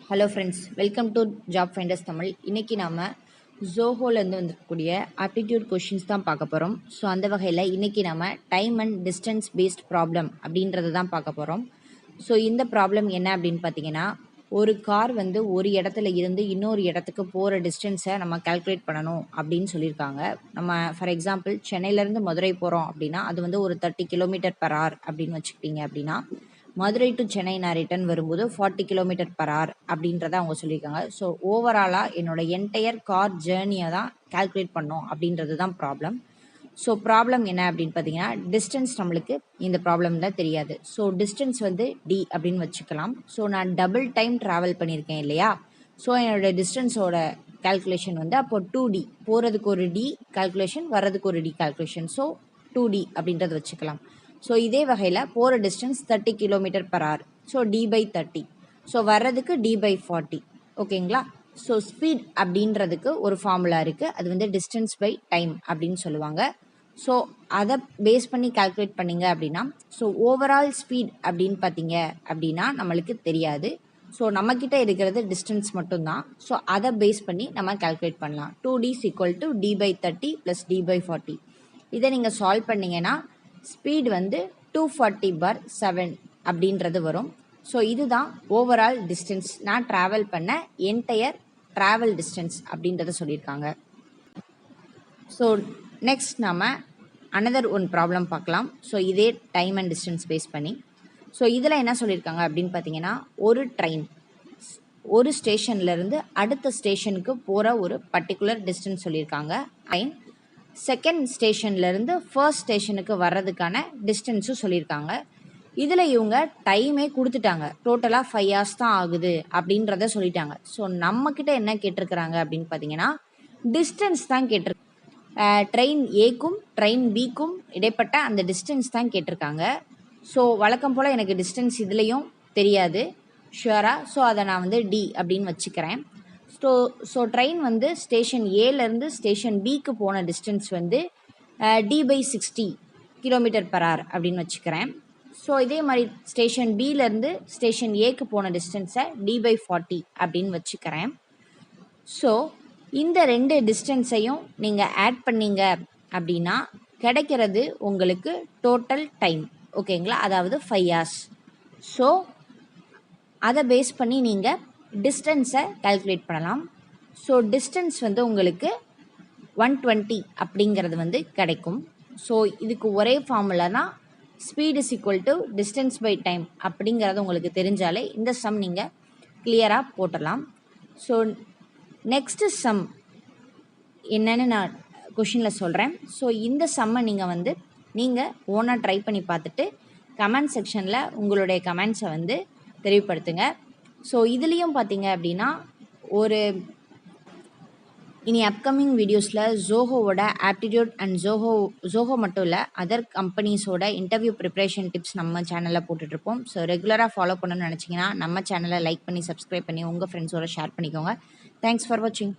Hello friends, welcome to job finders Tamil. இன்றைக்கி நாம் ஜோஹோலேருந்து வந்துருக்கக்கூடிய aptitude questions தான் பார்க்க போகிறோம். ஸோ அந்த வகையில் இன்றைக்கி நாம் time and distance based problem அப்படின்றத தான் பார்க்க போகிறோம். ஸோ இந்த ப்ராப்ளம் என்ன அப்படின்னு பார்த்தீங்கன்னா, ஒரு கார் வந்து ஒரு இடத்துல இருந்து இன்னொரு இடத்துக்கு போகிற டிஸ்டன்ஸை நம்ம கால்குலேட் பண்ணணும் அப்படின்னு சொல்லியிருக்காங்க. நம்ம ஃபார் எக்ஸாம்பிள் சென்னையிலேருந்து மதுரை போகிறோம் அப்படின்னா அது வந்து ஒரு 30 km/h அப்படின்னு வச்சுக்கிட்டீங்க அப்படின்னா, மதுரை டு சென்னை நான் ரிட்டர்ன் வரும்போது 40 km/h அப்படின்றத அவங்க சொல்லியிருக்காங்க. ஸோ ஓவராலாக என்னோட என்டையர் கார் ஜேர்னியை தான் கால்குலேட் பண்ணோம் அப்படின்றது தான் ப்ராப்ளம். ஸோ ப்ராப்ளம் என்ன அப்படின்னு பார்த்தீங்கன்னா, டிஸ்டன்ஸ் நம்மளுக்கு இந்த ப்ராப்ளமில் தெரியாது. ஸோ டிஸ்டன்ஸ் வந்து டி அப்படின்னு வச்சுக்கலாம். ஸோ நான் டபுள் டைம் ட்ராவல் பண்ணியிருக்கேன் இல்லையா? ஸோ என்னோட டிஸ்டன்ஸோட கால்குலேஷன் வந்து அப்போ 2D, போகிறதுக்கு ஒரு டி கால்குலேஷன், வர்றதுக்கு ஒரு டி கால்குலேஷன். ஸோ 2D அப்படின்றது வச்சுக்கலாம். ஸோ இதே வகையில் போகிற distance 30 km/h. So d/30. So வர்றதுக்கு d/40. ஓகேங்களா? ஸோ ஸ்பீட் அப்படின்றதுக்கு ஒரு ஃபார்முலா இருக்குது. அது வந்து டிஸ்டன்ஸ் பை டைம் அப்படின்னு சொல்லுவாங்க. ஸோ அதை பேஸ் பண்ணி கால்குலேட் பண்ணிங்க அப்படின்னா, ஸோ ஓவரால் ஸ்பீட் அப்படின்னு பார்த்தீங்க அப்படின்னா நம்மளுக்கு தெரியாது. ஸோ நம்மக்கிட்ட இருக்கிறது டிஸ்டன்ஸ் மட்டும்தான். ஸோ அதை பேஸ் பண்ணி நம்ம கால்குலேட் பண்ணலாம். 2D = d/30 + d/40. இதை நீங்கள் சால்வ் பண்ணிங்கன்னா ஸ்பீட் வந்து 240/7 அப்படின்றது வரும். ஸோ இதுதான் ஓவரால் டிஸ்டன்ஸ், நான் ட்ராவல் பண்ண என்டையர் ட்ராவல் டிஸ்டன்ஸ் அப்படின்றத சொல்லியிருக்காங்க. ஸோ நெக்ஸ்ட் நம்ம அனதர் ஒன் ப்ராப்ளம் பார்க்கலாம். ஸோ இதே டைம் அண்ட் டிஸ்டன்ஸ் பேஸ் பண்ணி. ஸோ இதில் என்ன சொல்லியிருக்காங்க அப்படின்னு பார்த்தீங்கன்னா, ஒரு ட்ரெயின் ஒரு ஸ்டேஷன்லேருந்து அடுத்த ஸ்டேஷனுக்கு போகிற ஒரு பர்டிகுலர் டிஸ்டன்ஸ் சொல்லியிருக்காங்க. ட்ரெயின் செகண்ட் ஸ்டேஷன்லேருந்து ஃபர்ஸ்ட் ஸ்டேஷனுக்கு வர்றதுக்கான டிஸ்டன்ஸும் சொல்லியிருக்காங்க. இதில் இவங்க டைமே கொடுத்துட்டாங்க. டோட்டலாக 5 hours தான் ஆகுது அப்படின்றத சொல்லிட்டாங்க. ஸோ நம்மக்கிட்ட என்ன கேட்டிருக்கிறாங்க அப்படின்னு பார்த்தீங்கன்னா, டிஸ்டன்ஸ் தான் கேட்டிருக்காங்க. ட்ரெயின் ஏக்கும் ட்ரெயின் பிக்கும் இடைப்பட்ட அந்த டிஸ்டன்ஸ் தான் கேட்டிருக்காங்க. ஸோ வழக்கம் போல் எனக்கு டிஸ்டன்ஸ் இதுலேயும் தெரியாது ஷுவராக. ஸோ அதை நான் வந்து டி அப்படின்னு வச்சுக்கிறேன். ஸோ ட்ரெயின் வந்து ஸ்டேஷன் ஏலேருந்து ஸ்டேஷன் பிக்கு போன டிஸ்டன்ஸ் வந்து d/60 km/h அப்படின்னு வச்சுக்கிறேன். ஸோ இதே மாதிரி ஸ்டேஷன் பிலேருந்து ஸ்டேஷன் ஏக்கு போன டிஸ்டன்ஸை d/40 அப்படின்னு வச்சுக்கிறேன். ஸோ இந்த ரெண்டு டிஸ்டன்ஸையும் நீங்கள் ஆட் பண்ணீங்க அப்படின்னா கிடைக்கிறது உங்களுக்கு டோட்டல் டைம். ஓகேங்களா? அதாவது 5 hours. ஸோ அதை பேஸ் பண்ணி நீங்கள் டிஸ்டன்ஸை கால்குலேட் பண்ணலாம். ஸோ டிஸ்டன்ஸ் வந்து உங்களுக்கு 120 அப்படிங்கிறது வந்து கிடைக்கும். ஸோ இதுக்கு ஒரே ஃபார்முலா தான் ஸ்பீட் = டிஸ்டன்ஸ் பை டைம் அப்படிங்கிறது உங்களுக்கு தெரிஞ்சாலே இந்த சம் நீங்கள் கிளியராக போட்டலாம். ஸோ நெக்ஸ்ட்டு சம் என்னன்னு நான் கொஷினில் சொல்கிறேன். ஸோ இந்த சம்மை நீங்கள் ஓனாக ட்ரை பண்ணி பார்த்துட்டு கமெண்ட் செக்ஷனில் உங்களுடைய கமெண்ட்ஸை வந்து தெரியப்படுத்துங்க. ஸோ இதுலேயும் பார்த்தீங்க அப்படின்னா இனி அப்கமிங் வீடியோஸில் ஜோஹோவோட ஆப்டிடியூட் அண்ட் ஜோஹோ மட்டும் இல்லை, அதர் கம்பெனிஸோட இன்டர்வியூ ப்ரிப்ரேஷன் டிப்ஸ் நம்ம சேனலில் போட்டுட்ருப்போம். ஸோ ரெகுலராக ஃபாலோ பண்ணணும்னு நினச்சிங்கன்னா நம்ம சேனலை லைக் பண்ணி சப்ஸ்கிரைப் பண்ணி உங்கள் ஃப்ரெண்ட்ஸோட ஷேர் பண்ணிக்கோங்க. தேங்க்ஸ் ஃபார் வாட்சிங்.